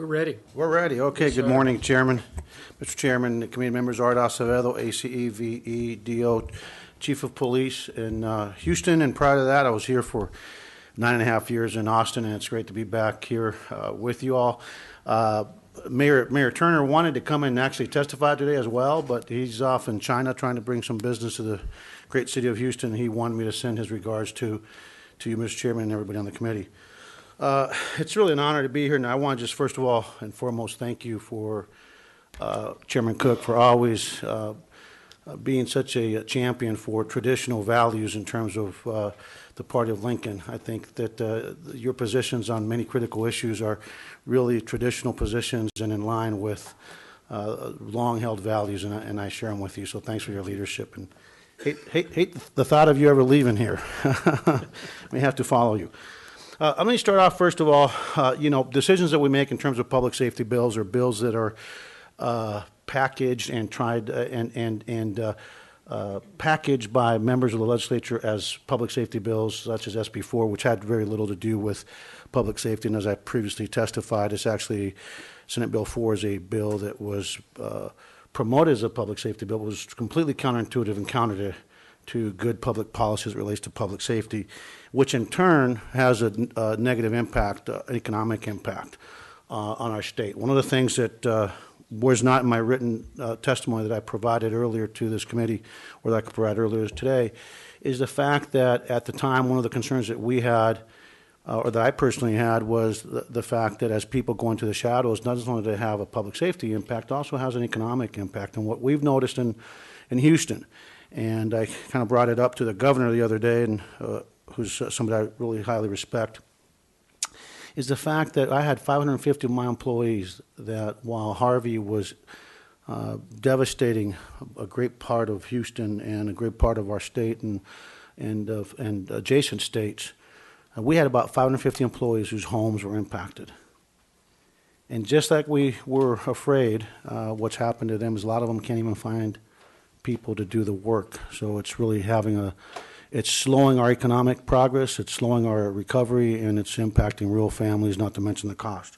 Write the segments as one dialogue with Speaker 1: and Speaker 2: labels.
Speaker 1: We're ready.
Speaker 2: We're ready. Okay,
Speaker 1: Yes,
Speaker 2: good
Speaker 1: sir.
Speaker 2: morning, Chairman. Mr. Chairman, the committee members, Art Acevedo, ACEVEDO, Chief of Police in Houston, and prior to that, I was here for 9.5 years in Austin, and it's great to be back here with you all. Mayor Turner wanted to come and actually testify today as well, but he's off in China trying to bring some business to the great city of Houston. He wanted me to send his regards to you, Mr. Chairman, and everybody on the committee. It's really an honor to be here, and I want to just first of all and foremost thank you for Chairman Cook for always being such a champion for traditional values in terms of the party of Lincoln. I think that your positions on many critical issues are really traditional positions and in line with long-held values, and I share them with you, so thanks for your leadership. And hate the thought of you ever leaving here. We have to follow you. Let me start off first of all, decisions that we make in terms of public safety bills are bills that are packaged and tried and packaged by members of the legislature as public safety bills, such as SB4, which had very little to do with public safety. And as I previously testified, it's actually Senate Bill 4 is a bill that was promoted as a public safety bill. It was completely counterintuitive and counter to good public policy as it relates to public safety, which in turn has a negative impact, economic impact on our state. One of the things that was not in my written testimony that I provided earlier to this committee, or that I could provide earlier today, is the fact that at the time one of the concerns that we had, or that I personally had, was the fact that as people go into the shadows, not only do they have a public safety impact, also has an economic impact. And what we've noticed in Houston, and I kind of brought it up to the governor the other day, and who's somebody I really highly respect, is the fact that I had 550 of my employees that while Harvey was devastating a great part of Houston and a great part of our state and adjacent states, we had about 550 employees whose homes were impacted. And just like we were afraid, what's happened to them is a lot of them can't even find people to do the work. So it's really it's slowing our economic progress, it's slowing our recovery, and it's impacting real families, not to mention the cost.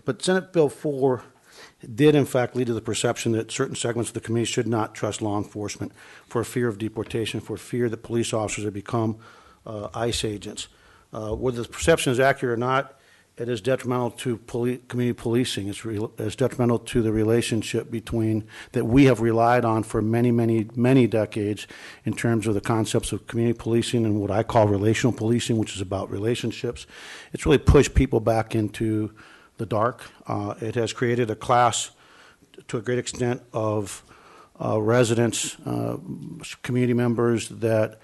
Speaker 2: But Senate Bill 4 did in fact lead to the perception that certain segments of the community should not trust law enforcement for fear of deportation, for fear that police officers have become ICE agents. Whether the perception is accurate or not, it is detrimental to community policing. It's detrimental to the relationship that we have relied on for many, many, many decades in terms of the concepts of community policing and what I call relational policing, which is about relationships. It's really pushed people back into the dark. It has created a class, to a great extent, of residents, community members that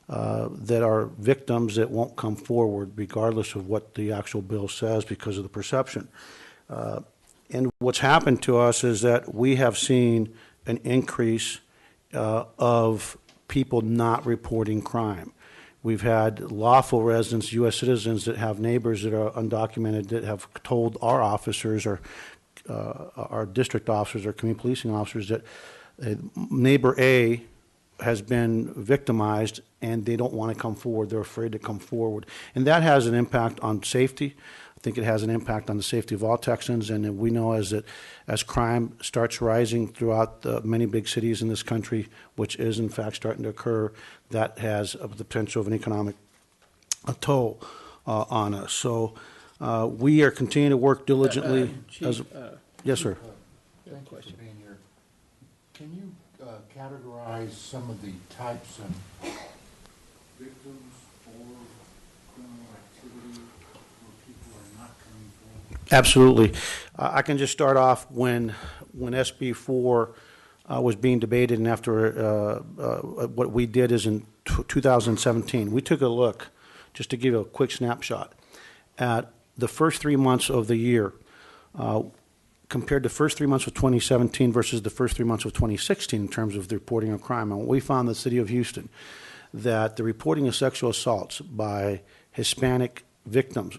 Speaker 2: are victims that won't come forward regardless of what the actual bill says because of the perception. And what's happened to us is that we have seen an increase of people not reporting crime. We've had lawful residents, U.S. citizens, that have neighbors that are undocumented that have told our officers or our district officers or community policing officers that neighbor A has been victimized and they don't want to come forward. They're afraid to come forward. And that has an impact on safety. I think it has an impact on the safety of all Texans, and we know as crime starts rising throughout many big cities in this country, which is in fact starting to occur, that has the potential of an economic toll on us. So we are continuing to work diligently.
Speaker 1: Chief,
Speaker 2: yes, sir.
Speaker 3: Thank you for being here. Can you categorize some of the types of victims or criminal activity where people are not coming forward?
Speaker 2: Absolutely. I can just start off when SB 4 was being debated, and after what we did is in 2017, we took a look, just to give you a quick snapshot, at the first 3 months of the year, compared to the first 3 months of 2017 versus the first 3 months of 2016 in terms of the reporting of crime. And we found in the city of Houston that the reporting of sexual assaults by Hispanic victims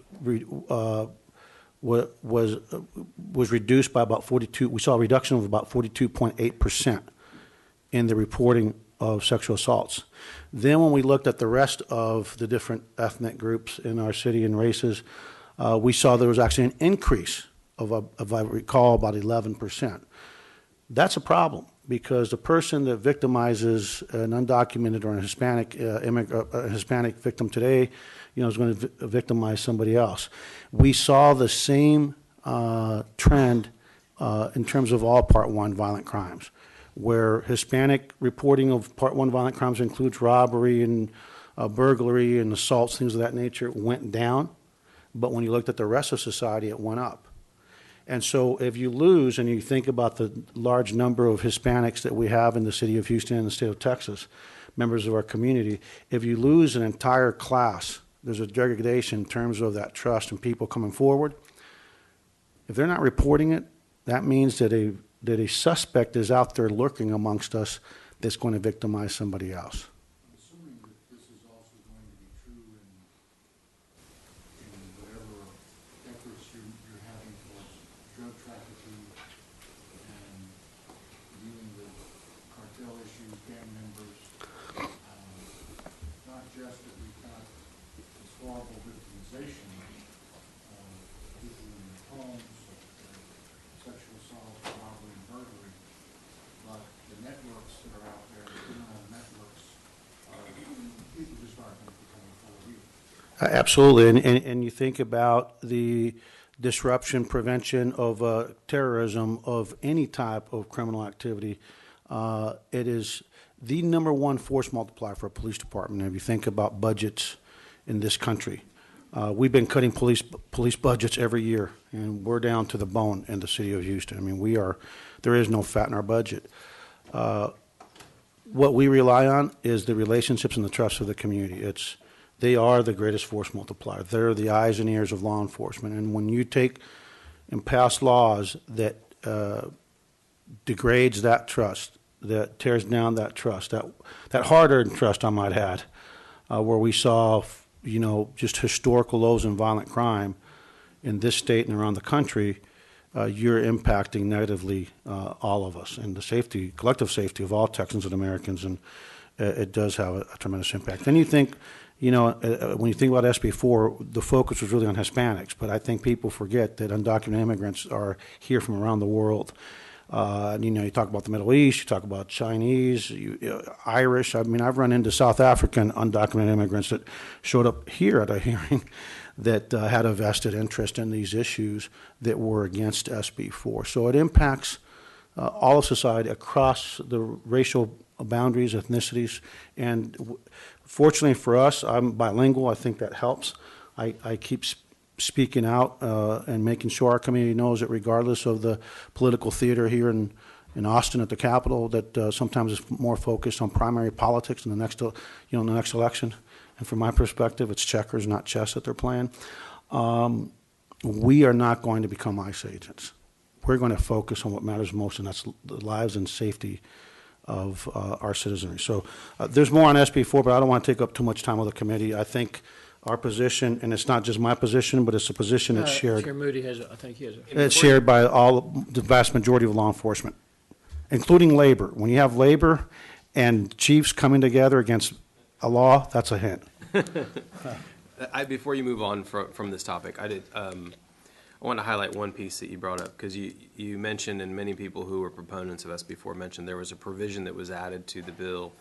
Speaker 2: was reduced by about 42. We saw a reduction of about 42.8% in the reporting of sexual assaults. Then when we looked at the rest of the different ethnic groups in our city and races, we saw there was actually an increase of I recall, about 11%. That's a problem because the person that victimizes an undocumented or a Hispanic victim today, is going to victimize somebody else. We saw the same trend in terms of all Part 1 violent crimes, where Hispanic reporting of Part 1 violent crimes includes robbery and burglary and assaults, things of that nature, went down. But when you looked at the rest of society, it went up. And so if you lose, and you think about the large number of Hispanics that we have in the city of Houston and the state of Texas, members of our community, if you lose an entire class, there's a degradation in terms of that trust and people coming forward. If they're not reporting it, that means that a suspect is out there lurking amongst us that's going to victimize somebody else.
Speaker 3: I'm assuming that this is also going to be true in whatever efforts you're having towards drug trafficking and dealing with cartel issues, gang members. Not just that we've got this horrible victimization of people in their homes, sexual assault, robbery, and burglary, but the networks that are out there, the criminal networks, people just aren't going to be coming forward either.
Speaker 2: Absolutely, and you think about the disruption, prevention of terrorism, of any type of criminal activity. It is the number one force multiplier for a police department. If you think about budgets in this country, we've been cutting police budgets every year, and we're down to the bone in the city of Houston. I mean, there is no fat in our budget. What we rely on is the relationships and the trust of the community. They are the greatest force multiplier. They're the eyes and ears of law enforcement. And when you take and pass laws that degrades that trust, that tears down that trust, that hard-earned trust, I might add, where we saw, just historical lows in violent crime in this state and around the country, you're impacting negatively all of us and the collective safety of all Texans and Americans, and it does have a tremendous impact. Then you think, when you think about SB4, the focus was really on Hispanics, but I think people forget that undocumented immigrants are here from around the world. You talk about the Middle East, you talk about Chinese, Irish. I mean, I've run into South African undocumented immigrants that showed up here at a hearing that had a vested interest in these issues that were against SB4. So it impacts all of society across the racial boundaries, ethnicities, and fortunately for us, I'm bilingual. I think that helps. I keep speaking out and making sure our community knows that regardless of the political theater here in Austin at the Capitol, that sometimes is more focused on primary politics in the next election. And from my perspective, it's checkers, not chess that they're playing. We are not going to become ICE agents. We're going to focus on what matters most, and that's the lives and safety of our citizenry. So there's more on SB4, but I don't want to take up too much time with the committee. I think our position, and it's not just my position, but it's a position that's shared.
Speaker 1: Chair Moody has, I think he has.
Speaker 2: It's shared by the vast majority of law enforcement, including labor. When you have labor and chiefs coming together against a law, that's a hint.
Speaker 4: Before you move on from this topic, I want to highlight one piece that you brought up, because you mentioned, and many people who were proponents of SB4 mentioned, there was a provision that was added to the bill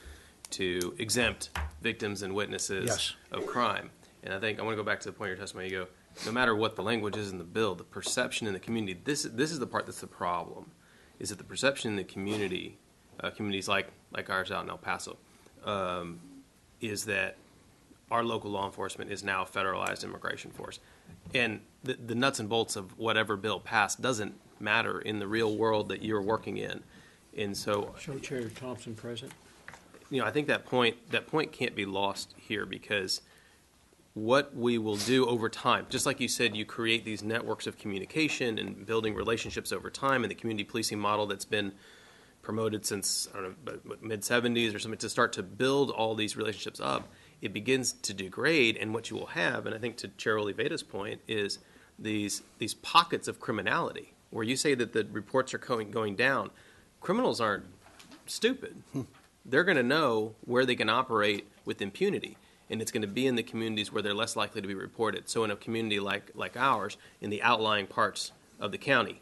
Speaker 4: to exempt victims and witnesses of crime. And I think I want to go back to the point of your testimony. You go, no matter what the language is in the bill, the perception in the community, this is the part that's the problem, is that the perception in the community, communities like ours out in El Paso, is that our local law enforcement is now a federalized immigration force. And the nuts and bolts of whatever bill passed doesn't matter in the real world that you're working in. And so,
Speaker 1: Show Chair Thompson present.
Speaker 4: I think that point can't be lost here, because what we will do over time, just like you said, you create these networks of communication and building relationships over time, and the community policing model that's been promoted since, I don't know, mid-'70s or something, to start to build all these relationships up, it begins to degrade. And what you will have, and I think to Chair Oliveda's point, is these pockets of criminality, where you say that the reports are going down. Criminals aren't stupid. They're going to know where they can operate with impunity, and it's going to be in the communities where they're less likely to be reported. So in a community like ours, in the outlying parts of the county,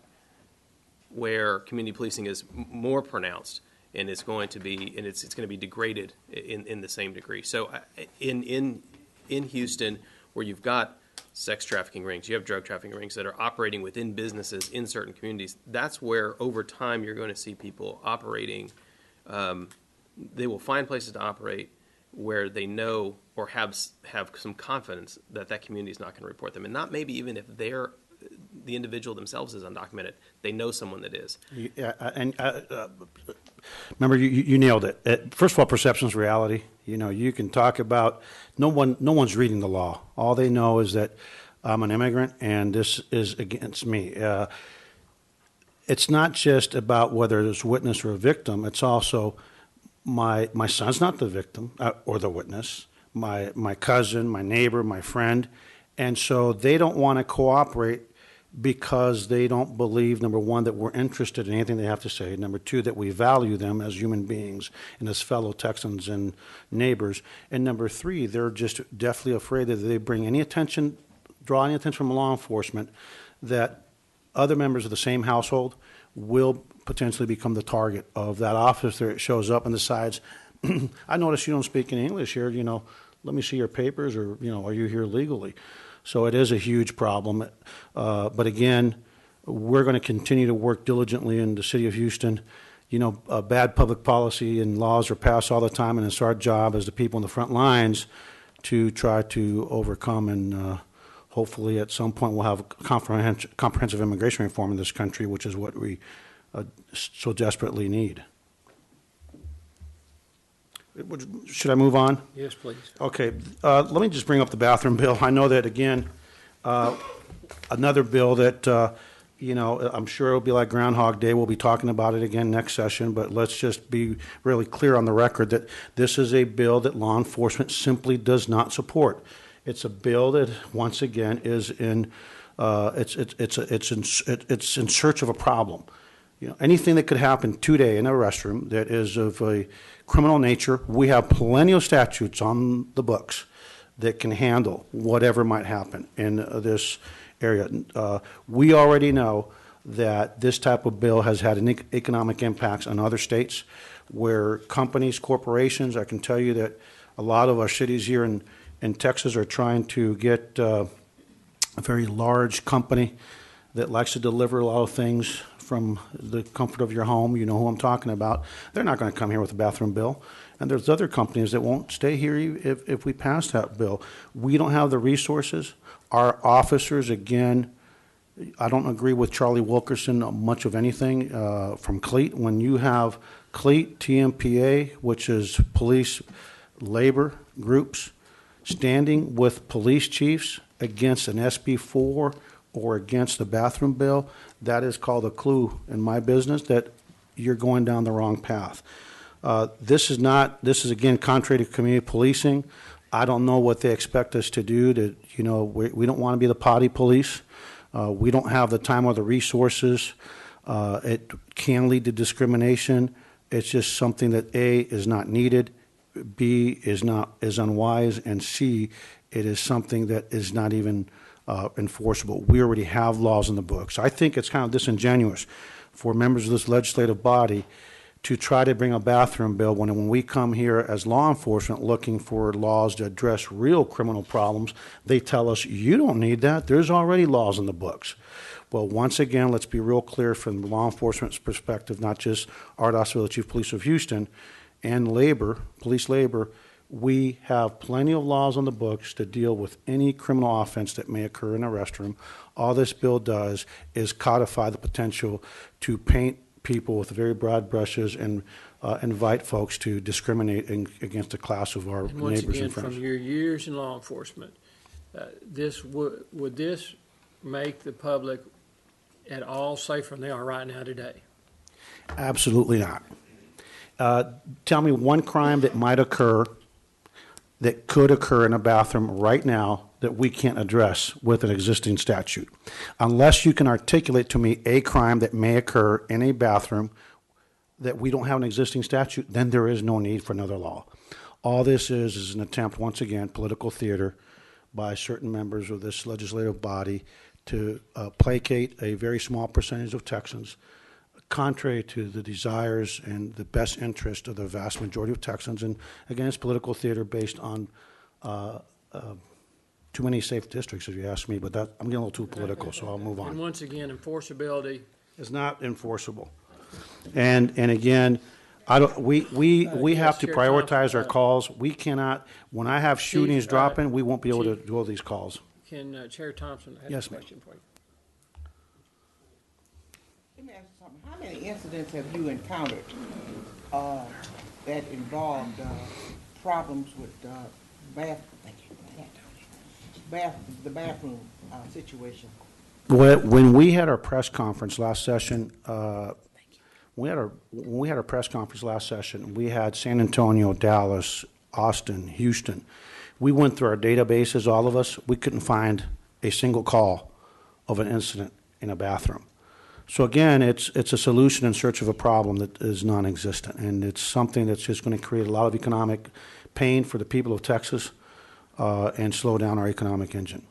Speaker 4: where community policing is more pronounced, and it's going to be degraded in the same degree. So in Houston, where you've got sex trafficking rings, you have drug trafficking rings that are operating within businesses in certain communities, that's where over time you're going to see people operating. They will find places to operate where they know or have some confidence that that community is not going to report them, and not maybe even if the individual themselves is undocumented, they know someone that is.
Speaker 2: Yeah, and remember, you nailed it. First of all, perception is reality. You know, you can talk about no one's reading the law. All they know is that I'm an immigrant and this is against me. It's not just about whether it's a witness or a victim. It's also my son's not the victim or the witness. My cousin, my neighbor, my friend, and so they don't want to cooperate because they don't believe, number one, that we're interested in anything they have to say, number two, that we value them as human beings and as fellow Texans and neighbors, and number three, they're just deathly afraid that if they draw any attention from law enforcement, that other members of the same household will potentially become the target of that officer that shows up and decides, I notice you don't speak any English here, let me see your papers, or, are you here legally? So it is a huge problem. But again, we're going to continue to work diligently in the city of Houston. Bad public policy and laws are passed all the time, and it's our job as the people in the front lines to try to overcome, and hopefully at some point we'll have comprehensive immigration reform in this country, which is what we so desperately need. Should I move on?
Speaker 1: Yes, please.
Speaker 2: Okay, let me just bring up the bathroom bill. I know that, again, another bill that, I'm sure it'll be like Groundhog Day. We'll be talking about it again next session, but let's just be really clear on the record that this is a bill that law enforcement simply does not support. It's a bill that, once again, is it's in search of a problem. Anything that could happen today in a restroom that is of a criminal nature, we have plenty of statutes on the books that can handle whatever might happen in this area. We already know that this type of bill has had economic impacts on other states where companies, corporations, I can tell you that a lot of our cities here in Texas are trying to get a very large company that likes to deliver a lot of things from the comfort of your home. You know who I'm talking about. They're not going to come here with a bathroom bill. And there's other companies that won't stay here if we pass that bill. We don't have the resources. Our officers, again, I don't agree with Charlie Wilkerson on much of anything from CLEAT. When you have CLEAT, TMPA, which is police labor groups, standing with police chiefs against an SB4 or against the bathroom bill, that is called a clue in my business that you're going down the wrong path. This is again contrary to community policing. I don't know what they expect us to do. We don't want to be the potty police. We don't have the time or the resources. It can lead to discrimination. It's just something that A, is not needed, B, is unwise, and C, it is something that is not even enforceable. We already have laws in the books. I think it's kind of disingenuous for members of this legislative body to try to bring a bathroom bill when we come here as law enforcement looking for laws to address real criminal problems. They tell us, you don't need that. There's already laws in the books. Well, once again, let's be real clear from law enforcement's perspective, not just Art Acevedo, Chief of Police of Houston, and police labor. We have plenty of laws on the books to deal with any criminal offense that may occur in a restroom. All this bill does is codify the potential to paint people with very broad brushes and invite folks to discriminate against a class of our
Speaker 1: And once
Speaker 2: neighbors
Speaker 1: again,
Speaker 2: and friends.
Speaker 1: from your years in law enforcement, would this make the public at all safer than they are right now today?
Speaker 2: Absolutely not. Tell me one crime that might occur, that could occur in a bathroom right now that we can't address with an existing statute. Unless you can articulate to me a crime that may occur in a bathroom that we don't have an existing statute, then there is no need for another law. All this is an attempt, once again, political theater by certain members of this legislative body to placate a very small percentage of Texans, contrary to the desires and the best interest of the vast majority of Texans. And again, it's political theater based on too many safe districts, if you ask me, but that, I'm getting a little too political, so I'll move
Speaker 1: And
Speaker 2: on.
Speaker 1: once again, enforceability,
Speaker 2: It's not enforceable. And again, I don't, we
Speaker 1: Yes,
Speaker 2: have to
Speaker 1: Chair
Speaker 2: prioritize our
Speaker 1: Thompson,
Speaker 2: calls. We cannot, when I have shootings
Speaker 1: Chief,
Speaker 2: dropping, we won't be able to
Speaker 1: Chief.
Speaker 2: do all these calls.
Speaker 1: can Chair Thompson have a
Speaker 2: Yes, ma'am.
Speaker 1: question for you?
Speaker 5: Let me ask you something. How many incidents have you encountered that involved problems with the bathroom situation?
Speaker 2: When we had our press conference last session, when we had our press conference last session, we had San Antonio, Dallas, Austin, Houston. We went through our databases, all of us. We couldn't find a single call of an incident in a bathroom. So again, it's a solution in search of a problem that is non-existent, and it's something that's just going to create a lot of economic pain for the people of Texas and slow down our economic engine.